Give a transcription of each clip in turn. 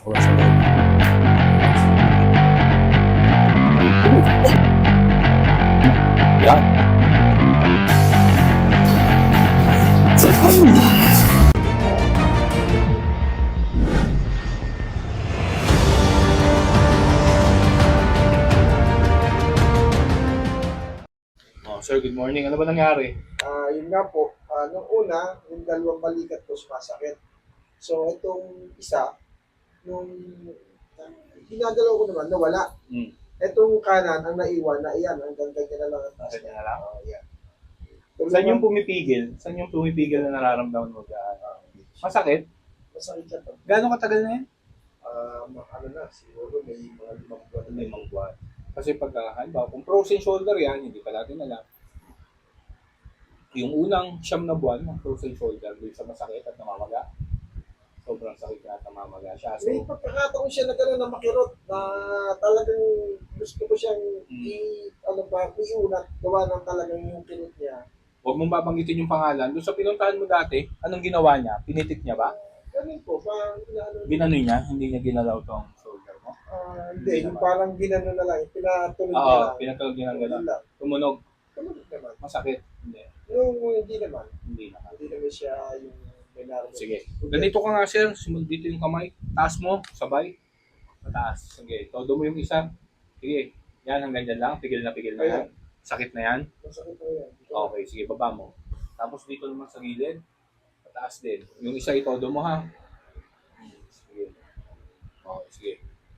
Pasok lang sa loob. Yan. Oh, sir, good morning. Ano ba nangyari? Yun nga po, nung una, yung dalawang balikat ko sumasakit. So, itong isa, nung ginagalaw ko naman, nawala. Itong kanan, ang naiwan, na iyan, hanggang ganyan na lang ang taas Ganyan niya. na lang? Yan. Saan yung pumipigil? Saan yung pumipigil na nararamdaman mo? Masakit? Masakit siya to. Gano'ng katagal na yan? Ano na, siguro may mga 5 buwan na. 5 buwan. Kasi pagka, halimbawa, kung frozen shoulder yan, hindi pa natin alam. Yung unang 9 buwan ng frozen shoulder, doon sa masakit at namamaga. Sobrang sakit na at namamaga siya. So, May pagkakataon siya na gano'n na makirot na talagang gusto ko siyang iunat, gawa ng talagang yung kirot niya. huwag mong babanggitin yung pangalan. Doon sa pinuntahan mo dati, anong ginawa niya? Pinitik niya ba? Ganun po, parang Ginano niya? Hindi niya ginalaw tong shoulder mo? hindi, yung parang ginano na lang, pinatulog niya Oo, lang. pinatawag niya ng gano'n. Yun lang. Tumunog. Tulog naman. Masakit. Hindi. Yung hindi naman. Hindi na. Hindi naman siya yung may nararamdaman. Sige. Ganito ka nga, sir. Sumunod dito yung kamay. Taas mo. Sabay. Mataas. Sige. Todo mo yung isa. Sige. Yan, hanggang dyan lang. Pigil na yan. Sakit na yan. Masakit na yan. Okay. Sige, baba mo. Tapos dito naman sa gilid. Mataas din. Yung isa itodo mo, ha. Sige. Okay, sige.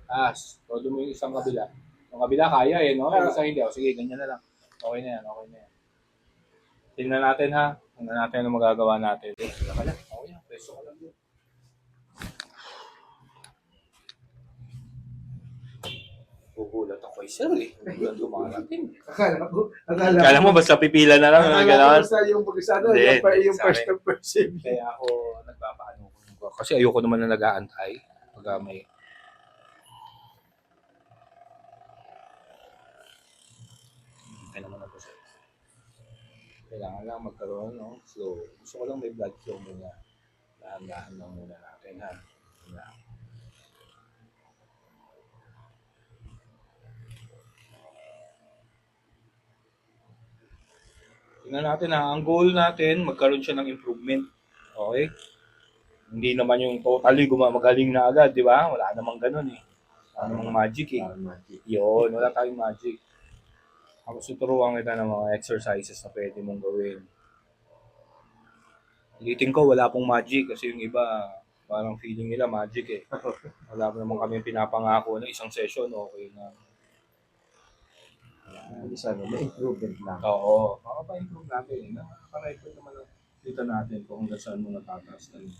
Taas. Todo mo yung isang kabila. Yung kabila, kaya eh, no? Yung isa hindi. O, sige, ganyan na lang. Okay na yan. Okay na yan. Tingnan natin, ha. Tingnan natin ano magagawa natin. Sige ka lang. Okay yan. Preso ka lang din. Gugulat ako kay sir eh. Gugulat dumarating. Kala mo basta pipila na lang. Akala ko basta yung pag-isano, Hindi, yung sa first akin. of person. Kaya ako nagpapaano ko. Kasi ayoko naman na nag-aantay. Pag may... Kaya naman ako sir. Kailangan lang magkaroon, no? Flow. Gusto ko lang may blood flow muna. Dahan-dahan lang muna natin, ha? Yan. Tingnan natin ha, ang goal natin, magkaroon siya ng improvement. Okay? Hindi naman yung totally gumamagaling na agad, di ba? Wala namang ganun eh. Wala namang magic eh. Yun, wala tayong magic. Tapos tuturuan kita ng mga exercises na pwede mong gawin. Ulitin ko, wala pong magic kasi yung iba, parang feeling nila magic eh. Wala pa naman kami pinapangako na isang session, okay na. May improvement lang. Oo, makapa-improve natin. Nakaka-record naman ang dito natin kung hanggang saan mo natataas na yun.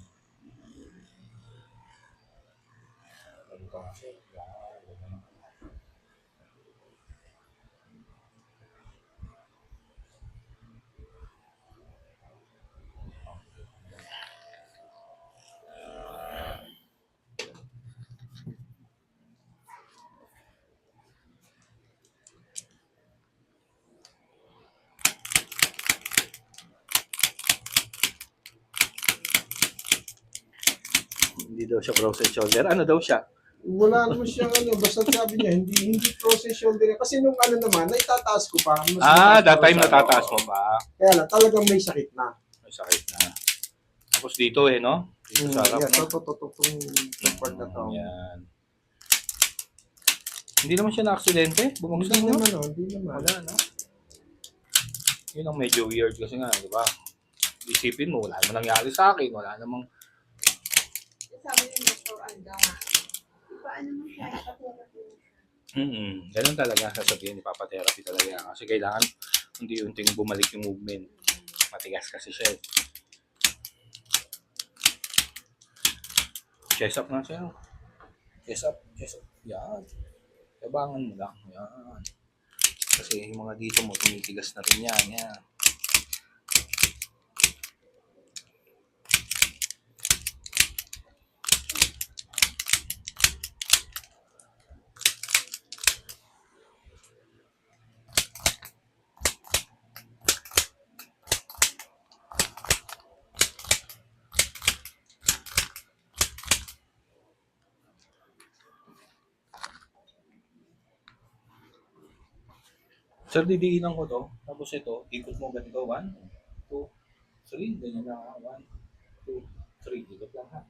Ganito kasi. Hindi daw siya frozen shoulder. Ano daw siya? Wala naman siyang basta sabi niya, hindi process shoulder yan. Kasi nung naman, naitataas ko pa. That time natataas mo ba? Kaya lang, talagang may sakit na. May sakit na. Tapos dito eh, no? Dito sa harap, no? Itong part na to. Yan. Hindi naman siya na-aksidente? Bumagsak Hindi mo? naman, hindi naman. Wala, no? Yun ang medyo weird kasi nga, di ba? Isipin mo, wala namang nangyari sa akin. Wala namang... Sabi ni Dr. Alda nga, paano mo siya ipatherapy mo siya? Ganun talaga sasabihin, ipapatherapy talaga yan. Kasi kailangan unti-unting bumalik yung movement. Matigas kasi siya eh. Chest up nga siya. Chest up, chest up. Yan. Tabangan mo lang. Yan. Kasi yung mga dito mo, tumitigas na rin yan. Yan. Sir, didiinan ko to. Tapos ito, ikot mo ganito. 1, 2, 3. Ganyan lang ha. 1, 2, 3. Ikot lang ha.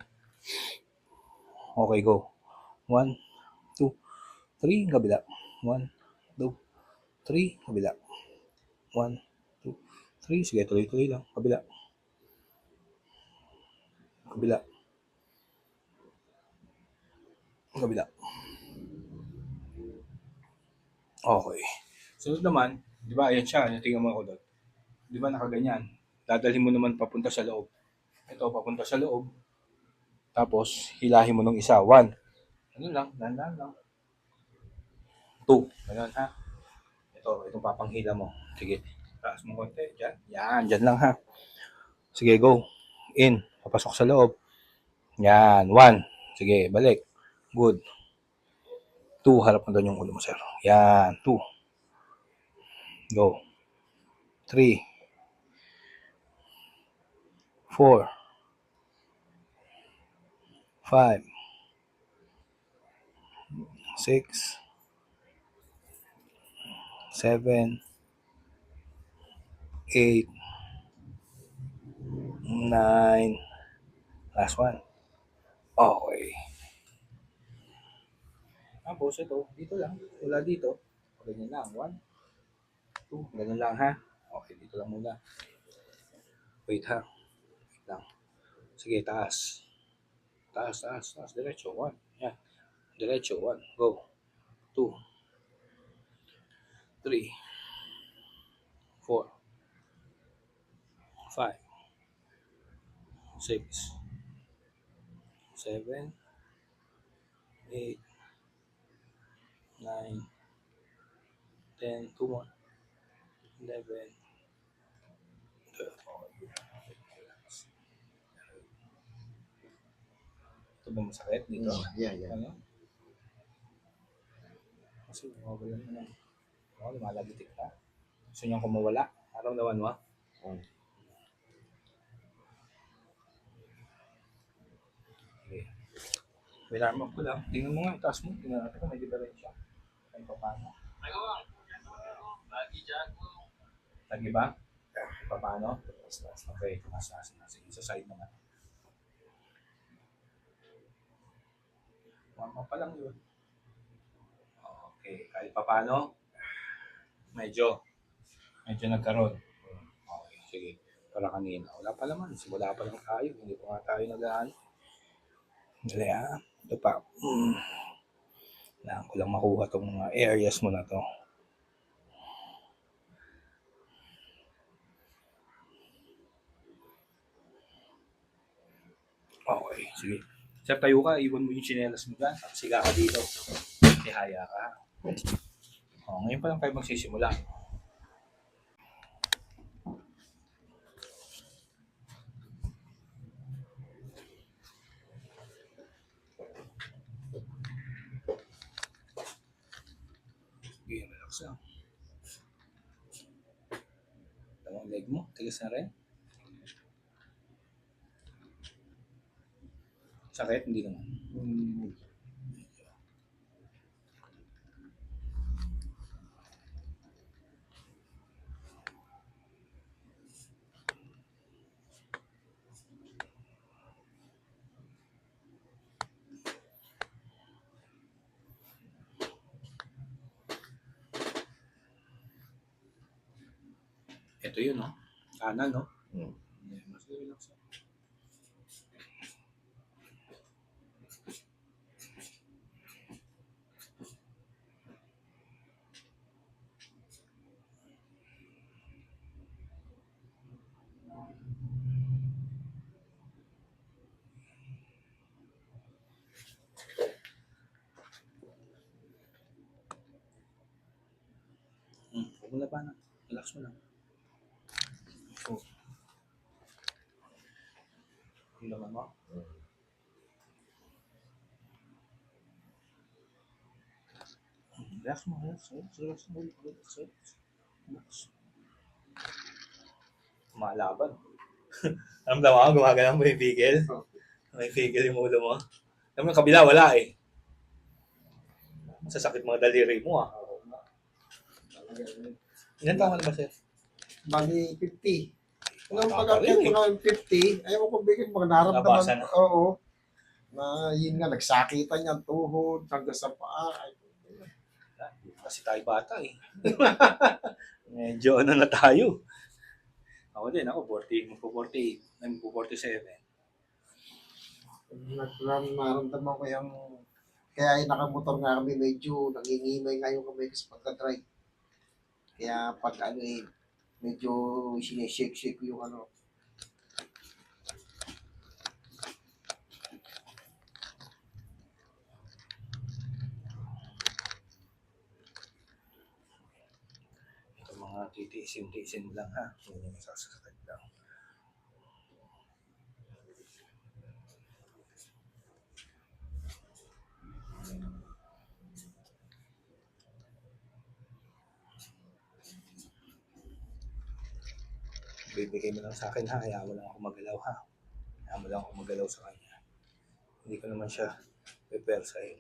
Okay, go. 1, 2, 3. Kabila. 1, 2, 3. Kabila. 1, 2, 3. Sige, tuloy-tuloy lang. Kabila. Kabila. Kabila. Okay. Sunod naman, di ba, ayan siya. Tingnan mo ako doon. Di ba nakaganyan? Dadalhin mo naman papunta sa loob. Ito, papunta sa loob. Tapos, hilahin mo nung isa. 1. Ano lang, dahan lang. 2. Ganun ha. Itong papanghila mo. Sige. Taas mo konti. Diyan. Yan, dyan lang ha. Sige, go. In. Papasok sa loob. Yan. 1. Sige, balik. Good. 2. Harap mo doon yung ulo mo, sir. Yan. 2. Go. 3. 4. 5. 6. 7. 8. 9. Last one. Okay. Tapos ito, dito lang. Wala dito. Ganyan lang. 1, 2. Ganun lang ha. Okay, dito lang muna. Wait ha. Wait lang. Sige, taas. Taas. Diretso. 1. Yan. Diretso. 1. Go. 2. 3. 4. 5. 6. 7. 8. 9. 10. 2 more. 11. 12. Ito ba masakit dito? Yeah. Ano? Kasi mawawala na lang. Lumalagitik ka. Gusto niyang kumawala. Naramdaman mo? Okay. Winarm up ko lang. Tingnan mo nga, taas mo. Tingnan natin kung may diferensya. Kahit pa paano. Lagi ba? Pa paano? Okay, taas. Sige, sa side naman. Warm up pa lang yun. Okay, kahit pa paano, medyo nagkaroon. Okay, sige. Para kanina. Wala pa naman. Simula pa lang tayo. Hindi pa nga tayo nag-ano. Dali ha. Ito pa. Kailangan ko lang makuha itong mga areas mo na to. Okay, sige. Sir, tayo ka. Iwan mo yung chinelas mo dyan. Tapos siga ka dito. Ihaya ka. Ngayon pa lang tayo magsisimula. Sige, relax lang. Dalawang leg mo. Tigas na rin. Sakit? Hindi naman. Ito yun, no? Kanan, no? Mas relax lang. Huwag mo labanan. Relax mo lang. So, yung laman mo. Relax mo. Malaban. Alam mo, gumagana mo yung figil. May figil yung ulo mo. Alam mo, yung kabila, wala eh. Masasakit mga daliri mo ah. Ilan taon ka na ba, sir? Bali, 50. Nung Bata pag-akyat rin ko eh. ng 50, ayaw ko bigyan mga naramdaman. Nabasan na. Oo. Na yun nga, nagsakitan niya, tuhod, hanggang sa paa. Ay, Kasi tayo bata eh. Medyo ano na tayo. Ako din, ako 40, magpo-48, magpo-47. naramdaman ko yung, kaya yung nakamotor nga kami, medyo nangingimay nga yung kamay ko sa pagka-drive. Kaya pag ano eh, medyo sinishake-shake ko yung ano. Ito mga titiisin mo lang ha. Hindi yung sasakit lang. Bibigay mo lang sa akin ha. Hayaan mo lang ako magalaw ha. Hayaan mo lang ako magalaw sa kanya. Hindi ko naman siya prepare sa'yo.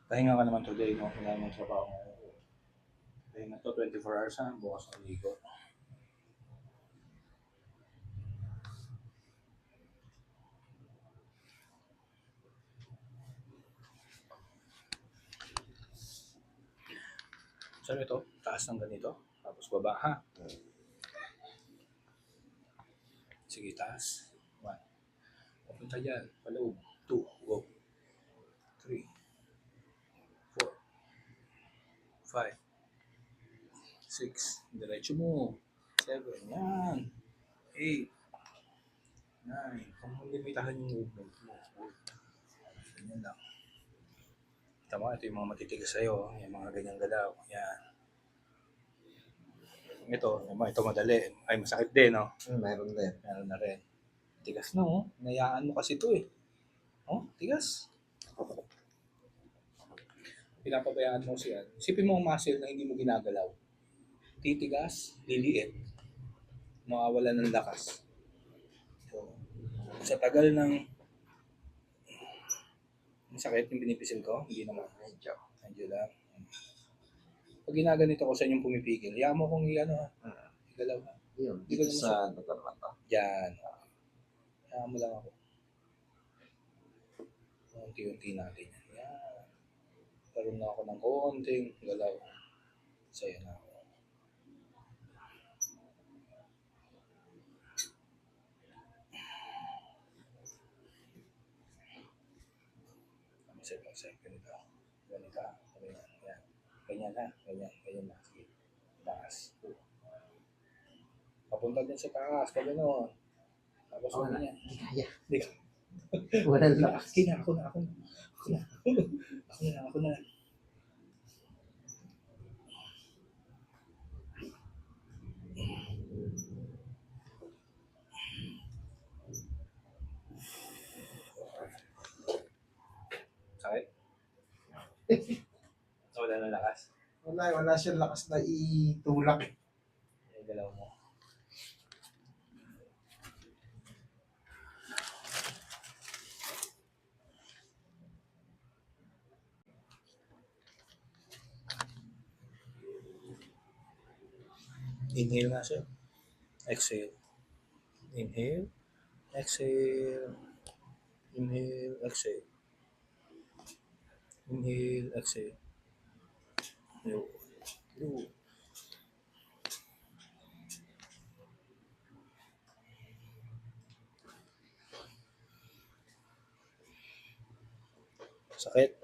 Pahinga ka naman today, no? Wala namang trabaho ngayon. Pahinga to, 24 hours ha. Bukas ng ligo. So ito, taas ng ganito. Tapos baba ha. Sige, taas. 1. Papunta dyan. Paloob. 2. Go. 3. 4. 5. 6. Diretso mo. 7. Yan. 8. 9. Kung limitahan yung movement mo. Ganyan lang. Tama, ito yung mga matitigas sa'yo. Yung mga ganyang galaw. Yan. Ito madali. Ay, masakit din, no? Meron din. Meron na rin. Tigas na, oh. Nayaan mo kasi ito, eh. Oh, tigas. Pinapabayaan mo siya. Isipin mo ang muscle na hindi mo ginagalaw. Titigas, liliit. Mawawala ng lakas. So, sa tagal ng sakit yung binipisil ko, hindi naman. Medyo lang. Pag ginaganito ko sa inyong pumipigil, hayaan mo kung i-ano ha. Igalaw ha. Yun, Hindi ko dito naman sa lugar na to. Yan. Hayaan mo lang ako. Unti-unti natin yan. Yan. Karoon na ako ng konting galaw. Saya na ako. Isip, ganito. Ganito. Ganyan. Yan. Ganyan ha. Ganyan na. Sige. Taas. Papunta din sa taas. Pag gano'n. Tapos Wala. ganyan. Hindi kaya. Hindi ka. Walang lakas. Ako na. Ako na. Sakit? Wala na lakas. Wala siyang lakas na itulak eh. Yung galaw mo. Inhale nga siya. Exhale. Inhale. Exhale. Inhale. Exhale. Inhale. Exhale. Yo. Sakit?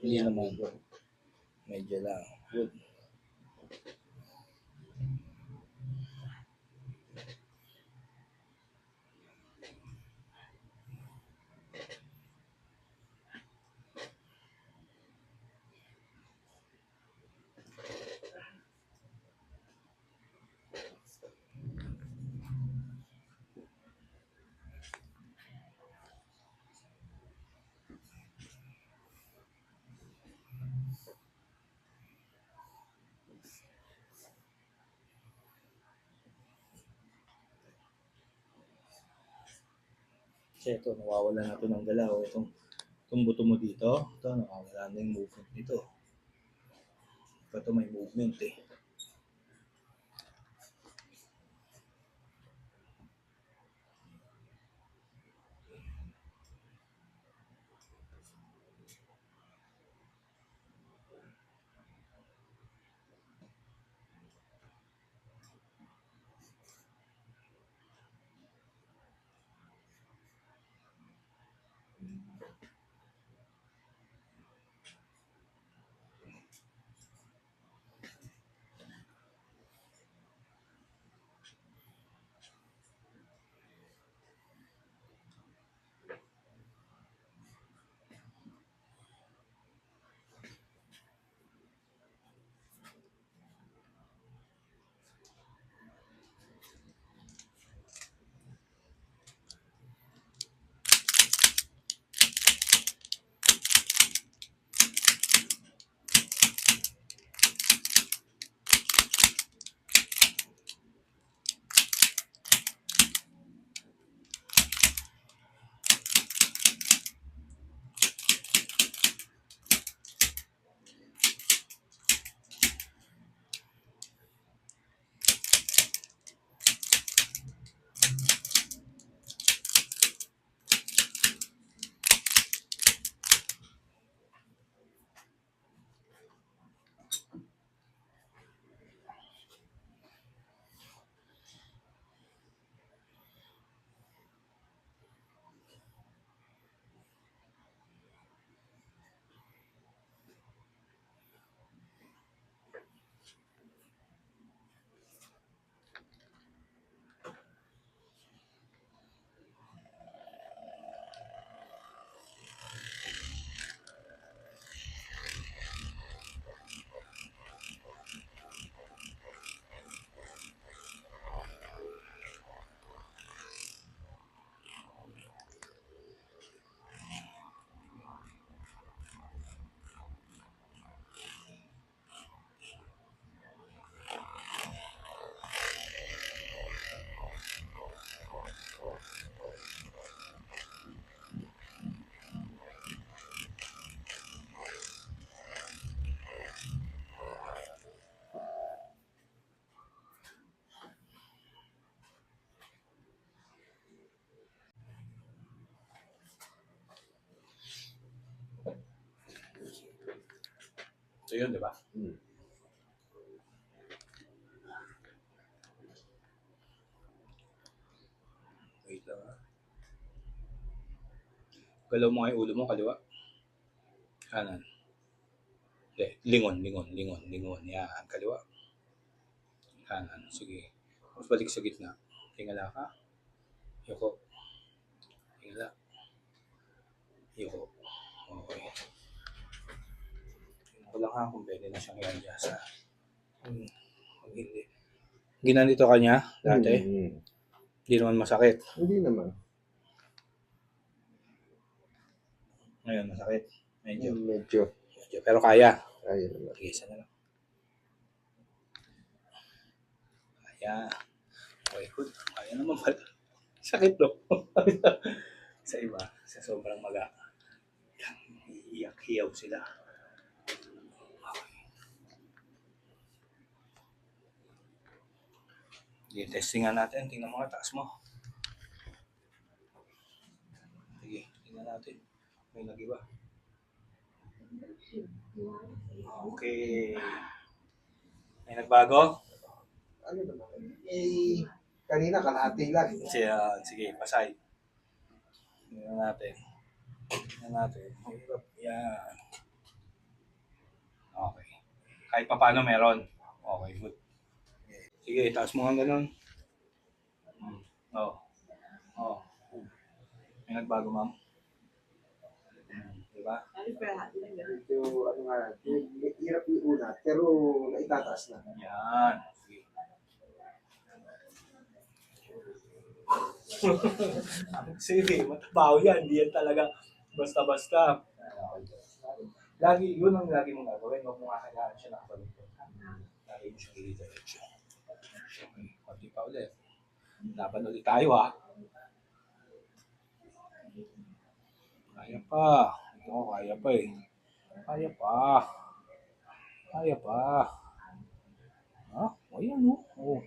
Hindi naman. Medyo lang. Good. Kasi ito, nawawala na ito ng galaw. Itong buto mo dito, ito, nawawala na yung movement nito. Ito may movement eh. So yun, di ba? Wait lang ha. Galaw mo nga yung ulo mo, kaliwa. Kanan. Hindi, lingon. Yan, kaliwa. Kanan, sige. Tapos balik sa gitna. Tingala ka. Yoko. Tingala. Yoko. Okay. Tingnan ko lang ha kung pwede na siyang i-adjust ha. Kung hindi. Ginanito ka niya dati? Hindi naman masakit. Hindi naman. Ngayon, masakit. Medyo. Medyo. Pero kaya. Kaya naman. Sige, isa na lang. Kaya. Okay, good. Kaya naman pala. Sakit no? Sa iba, sa sobrang maga. Iiyak-hiyaw sila. Sige, testingan natin. Tingnan mo nga, taas mo. Sige, tingnan natin. May nag-iba. Okay. May nagbago? Ano naman? Kanina kalahati lang. Sige, pasay. Tingnan natin. Mahirap. Yan. Okay. Kahit pa paano meron. Okay, good. Sige, taas mo nga ganun. Oo. Oo. May nagbago, ma'am. Diba? Ano pa lahat ng ganun? Medyo, ano nga, hirap yung una, pero naitataas na. Yan. Sige, matabaho yan. Hindi yan talaga basta-basta. Lagi, yun ang lagi mong gagawin. Huwag mo kakayaan siya nakabalito. Lagi mo siya i-diretso. Okay, konti pa ulit. Laban ulit tayo ha. Kaya pa. Ito, kaya pa eh. Kaya pa. Kaya pa. Ha? O yan o. Oh.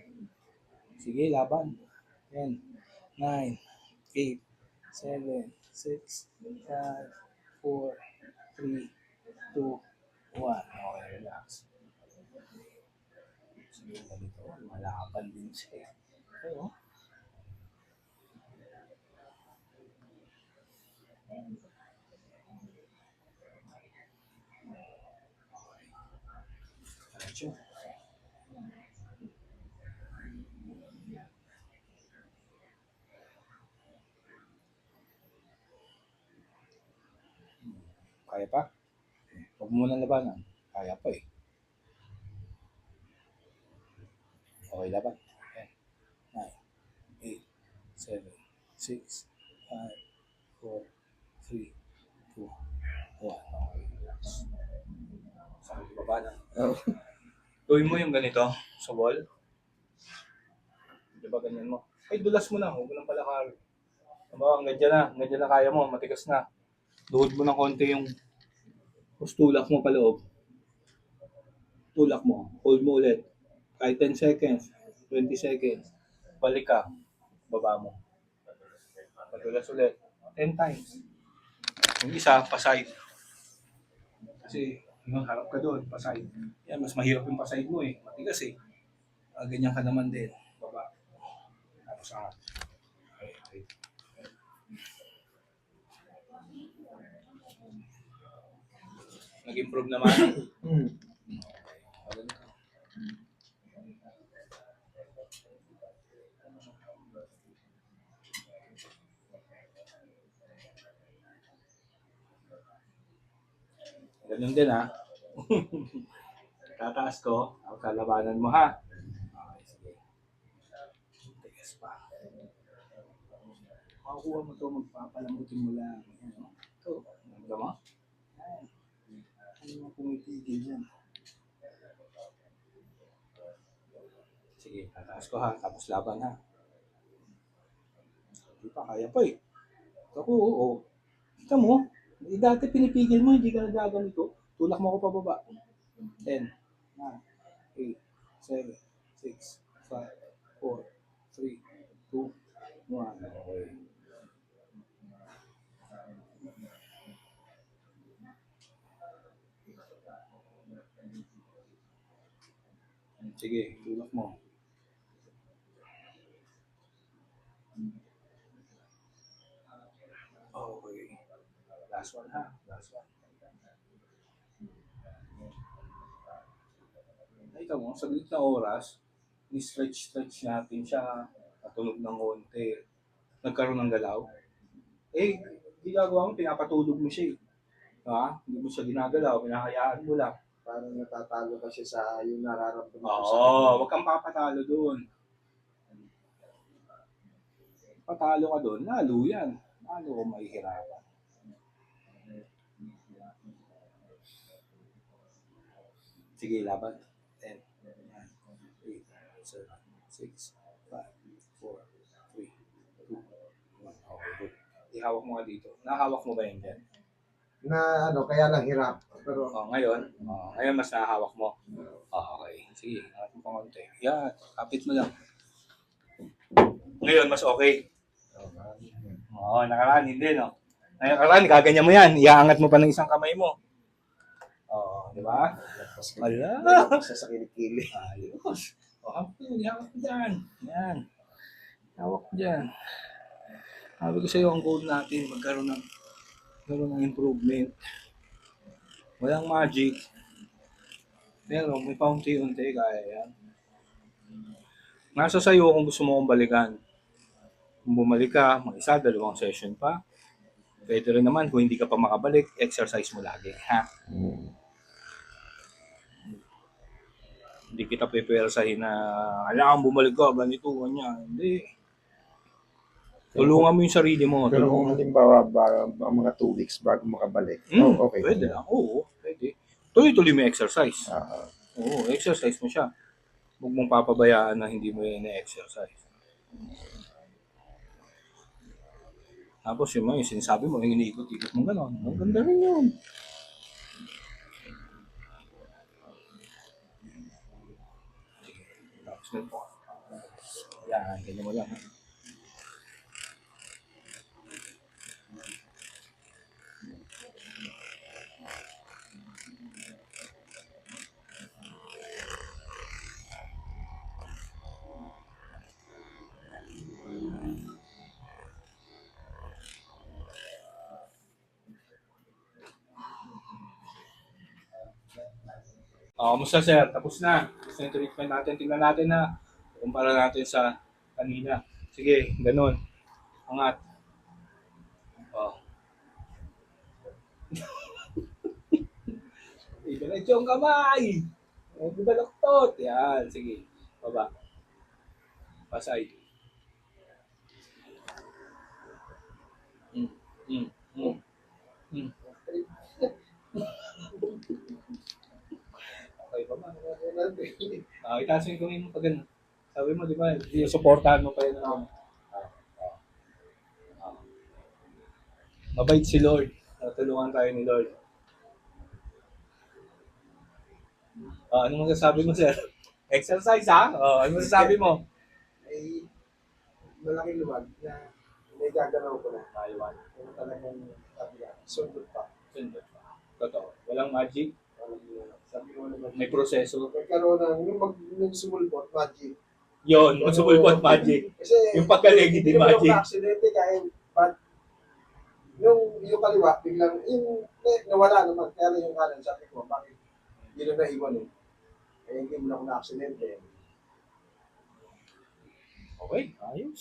Sige, laban. 10, 9, 8, 7, 6, 5, 4, 3, 2, 1. Okay, relax. Sige, ganito. Malaban din siya. Okay, oh. Diretso. Kaya pa? Huwag mo muna labanan. Kaya pa eh. Okay, laban. 10, 9, 8, 7, 6, 5, 4, 3, 2, 1. Okay, relax. Sakit baba na. Oh. Gawin mo yung ganito sa wall. Di ba ganyan mo? Ay, dulas mo na. Huwag mo lang palakari. Diba, ganyan na kaya mo. Matigas na. Duhod mo ng konti yung tapos tulak mo paloob. Tulak mo. Hold mo ulit. Kahit 10 seconds, 20 seconds. Balik ka. Baba mo. Patulas ulit. 10 times. Yung isa, paside. Kasi, yung harap ka doon, paside. Yan, mas mahirap yung paside mo eh. Matigas eh. Ganyan ka naman din. Baba. Tapos angat. Okay. Nag-improve naman. Ganun din ha. Tataas ko. Ang kalabanan mo ha. Okay, sige. Tigas pa. Makukuha mo ito. Magpapalambutin mo lang. Ayan, oh. Ito. Ganda mo? Ayan. Ano mo pumitigil dyan? Sige, tataas ko ha. Tapos laban ha. Hindi pa, kaya pa eh. Ako, oo. Kita mo, dati pinipigil mo, hindi ka nagaganito. Tulak mo ako pababa. 10, 9, 8, 7, 6, 5, 4, 3, 2, 1. Okay. Sige, tulak mo. Okay. Last one ha. Last one. Ikaw mo, sa gitna oras, ni-stretch natin siya, natunog ng konti, nagkaroon ng galaw. Eh, ginagawa mo, pinapatulog mo siya eh. Ha? Hindi mo siya ginagalaw, pinahayaan mo lang. Parang natatalo ka siya sa yung nararamdaman ko Oo, sa wag kang papatalo doon. Patalo ka doon, lalo yan. Lalo ko mahihirapan. Sige, laban. 10, 9, 8, 7, 6, 5, 4, 3, 2, 1. Okay, good. Ihawak mo nga dito. Nahawak mo ba yan dyan? na ano, kaya lang hirap. Pero Ngayon mas nahahawak mo. Okay. Sige, angat mo pang konti. Yan, kapit mo lang. Ngayon, mas okay. Oo, nakaraan, hindi, no? Ngayon, nakaraan, gaganyan mo yan. Iaangat mo pa ng isang kamay mo. Oo, di ba? Ala! sa kilikili. Ayos. O, hawak mo dyan. Yan. Hawak mo dyan. Sabi ko sa'yo, ang goal natin, magkaroon ng improvement. Walang magic. Pero may paunti-unti, kaya yan. Nasa sa'yo kung gusto mo kong balikan. Kung bumalik ka, mag isa, dalawang session pa. Pwede rin naman, kung hindi ka pa makabalik, exercise mo lagi. Ha? Hindi kita pepersahin na kailangan bumalik ka, ganito, ganyan. Hindi. Tulungan mo yung sarili mo. Pero kung Tulungan. halimbawa, mga 2 weeks bago makabalik, okay. Pwede lang. Oo, pwede. Tuloy-tuloy mo yung exercise. Ah, Oo, exercise mo siya. Huwag mong papabayaan na hindi mo yun na-exercise. Tapos yung mga yung sinasabi mo, yung iniikot-ikot mo gano'n. Ang ganda rin yun. Tapos ganito. Yan, ganyan mo lang. Ha? Kamusta sir? Tapos na. Tapos na yung treatment natin. Tingnan natin na. Kumpara natin sa kanina. Sige, ganun. Angat. Oh. Diretso yung kamay. Di ba laktot? Yan, sige. Baba. Pasay. Mm, mm, mm, mm. Okay pa ba? Itaas yung kamay mo pag ganun. Sabi mo, di ba, supportahan mo pa yun. Mabait si Lord. Tulungan tayo ni Lord. Ano masasabi mo, sir? Exercise, ha? Ano masasabi mo? Ay, malaking luwag na may gagalaw ko na. Maliwan. Kung talagang kabila, sundot pa. Sundot. Totoo. Walang magic. Sabi mo naman, May proseso. nagkaroon ng, nung sumulpot, magic. Yun, sumulpot magic. Kasi, Yung pagkalig, hindi naman magic. ako na-aksidente kahit, but, yung kaliwa, biglang, nawala naman. Kaya lang yung kanan, sabi ko, bakit? Hindi na naiwan eh. Eh, hindi mo na ako na-aksidente. Okay, ayos.